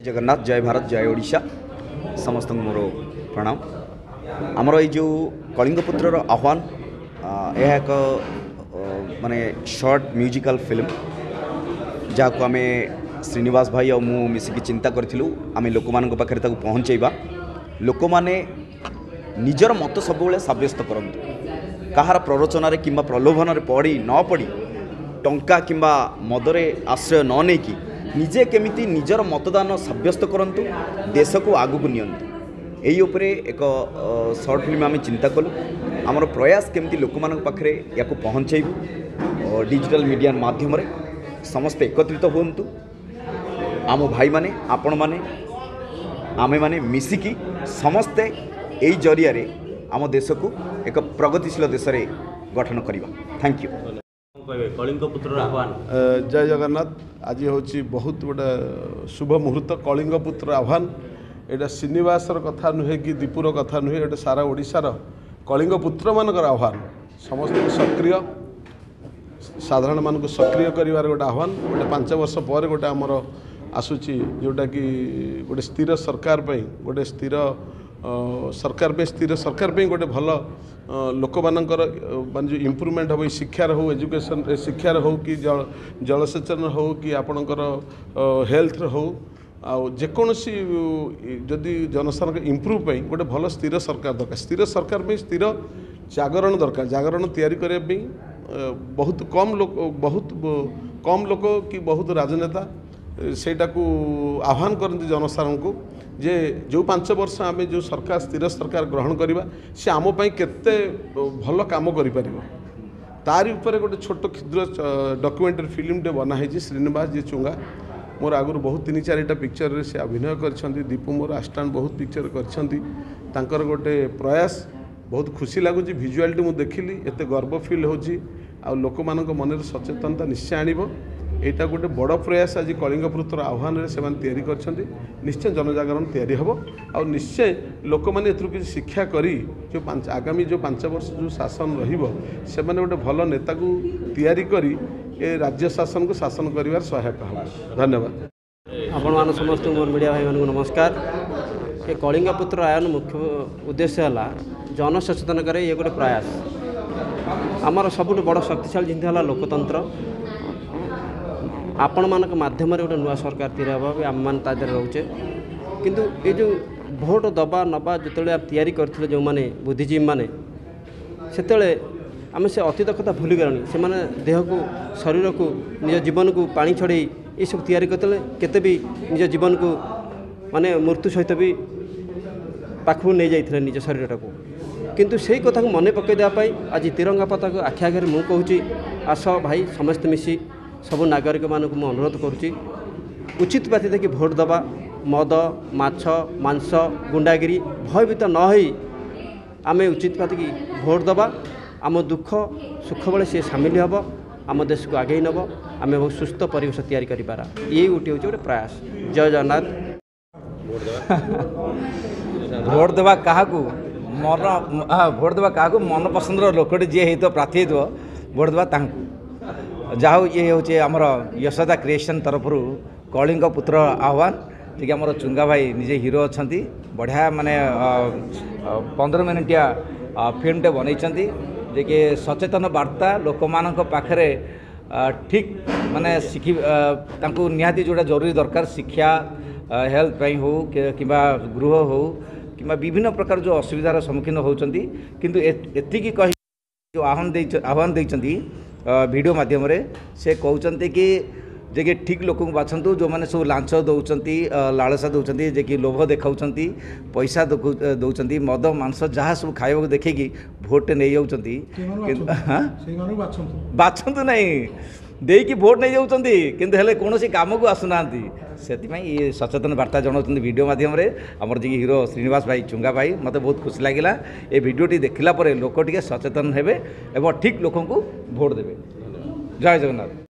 जगन्नाथ जय भारत जय ओडिशा समस्त मोर प्रणाम। आमर ये जो कलिंगपुत्र आह्वान यह एक माने शॉर्ट म्यूजिकल फिल्म जहाँ आम श्रीनिवास भाई और मु मिसिकी चिंता करूँ आम लोक मान पाखे पहुँचेबा लोक मैंने निजर मत सब सब्यस्त करतु कहार प्ररोचन कि प्रलोभन पड़ी न पड़ी टंका कि मदरे आश्रय न नहीं कि निजे केमिति निजर मतदान सब्यस्त करंतु देश को आगु नियंतु यही उपरे एक शॉर्ट फिल्म आम चिंता कलु आमर प्रयास केमिति लोक मान पाखे या पहुँचेबू डिजिटल मीडिया माध्यम समस्ते एकत्रित हुंतु आम भाई माने आपण माने आमे माने मिसिकी समस्ते यही जरिया आम देश को एक प्रगतिशील देश रे गठन करिबा। Thank you. कलिंगपुत्र आह्वान जय जगन्नाथ। आज हूँ बहुत गोटे शुभ मुहूर्त कलिंगपुत्र आह्वान एटा श्रीनिवासर कथा नुहे कि दीपुर कथा नुहे एटा सारा ओडिशार कलिंगपुत्र मानकर आह्वान समस्त सक्रिय साधारण मानक सक्रिय करिवार गोटे आह्वान गोटे 5 वर्ष पर गोटे आमर आसूची जोटा कि गोटे स्थिर सरकार गोटे स्थिर सरकार गोटे भल लोक मानकर मान जो इम्प्रूवमेंट हो शिक्षार हो एजुकेशन शिक्षार हो कि जलसेचन हो कि आपणकर हेल्थ हो जेकोसी जदि जनसाधारण इम्प्रूव गोटे भल स्थिर सरकार दरकार स्थिर जागरण दरकार जागरण तैयारी करने बहुत कम लोक कि बहुत राजनेता सेटा को आह्वान करते जनसाधारण को जे जो 5 वर्ष आम जो सरकार स्थिर सरकार ग्रहण करवा सी आम केते भल काम कर तारी ऊपर गोटे छोट क्षुद्र डॉक्यूमेंटरी फिल्म टे बनाई श्रीनिवास जी चुंगा मोर आगुरी बहुत 3-4टा पिक्चर से अभिनय कर दीपू मोर आस्टान बहुत पिक्चर कर गोटे प्रयास बहुत खुशी लगुच भिजुआलिटी मुझे देखिली एत गर्व फिल हो लोक मान मन सचेतनता निश्चय आणव यहाँ गोटे बड़ प्रयास आज कलिंगपुत्र आह्वान से निश्चय जनजागरण तैयारी हम आ निश्चय लोक मैंने किसी शिक्षा करी जो आगामी जो 5 वर्ष जो शासन से गोटे भल नेता को तैयारी करी ए राज्य शासन को शासन कर सहायक हम। धन्यवाद। आपण मान समस्त मोर मीडिया भाई मान नमस्कार। ये कलिंगपुत्र आह्वान मुख्य उद्देश्य है जन सचेतन करे ये गोटे प्रयास आमर सबुठ बड़ शक्तिशाली जिन लोकतंत्र आपण मान माध्यम गोटे नुआ सरकार तैयारी हम आम मान तादर रोचे किंतु ये जो भोट दबा नबा जो तैयारी करते जो मैंने बुद्धिजीवी मैंने से आम से अतीत कथा भूली गलानी से माने देह को शरीर को निज जीवन को पानी छड़े ये सब तैयारी करते केते भी निज जीवन को माने मृत्यु सहित भी पाखु नहीं जाते निज शरीर को किंतु से कथा को मन पकई देवाई आज तिरंगा पताका आखि आगे मुझे कहूँ आस भाई समस्त मिसी सबू नागरिक मानक मु अनुरोध करुच्ची उचित बात देखिए भोट दबा मद माछ मांस गुंडागिरी भयभीत न होई आमे उचित बात कि भोट दबा आम दुख सुख बेले सी सामिल हम आम देश को आगे नब आम बहुत सुस्थ परिवेश तैयारी करा ये गोटे हूँ गोटे प्रयास। जय जगन्नाथ। भोट देवा क्या मन भोट देवा क्या मन पसंद लोकटे जी हो प्रार्थी हो भोट देवा जाओ ये हूँ आमर यशोदा क्रिएशन तरफ कलिंगपुत्र आह्वान जी आमर चुंगा भाई निजे हीरो अच्छा बढ़िया माने 15 मिनिटिया फिल्मटे बनई जे कि सचेतन वार्ता लोक मान पाखे ठीक माने शिखी निहाती जोड़ा जरूरी दरकार शिक्षा हेल्थ हो कि गृह हो कि विभिन्न प्रकार जो असुविधार सम्मुखीन होती किंतु एतिकी कही जो आह्वान देइचंती वीडियो माध्यम से कहते कि जे कि ठीक लोक बाछंतु जो मैंने सब लांच दौरान लालसा दौरान जे कि लोभ देखा पैसा दौरान मद मांस जहाँ सब खाइबा देखिकी भोट नहीं जाऊँगी बाछंतु नहीं देकी भोट नहीं जाऊँगी किंतु हेले कौन काम को आसुना से ये सचेतन वार्ता जनाऊँ वीडियो माध्यम आमर जी हीरो श्रीनिवास भाई चुंगा भाई मत बहुत खुशी लगे ये वीडियोटी देखला लोक टे सचेतन हेबे एवं ठीक लोक को भोट देवे। जय जगन्नाथ।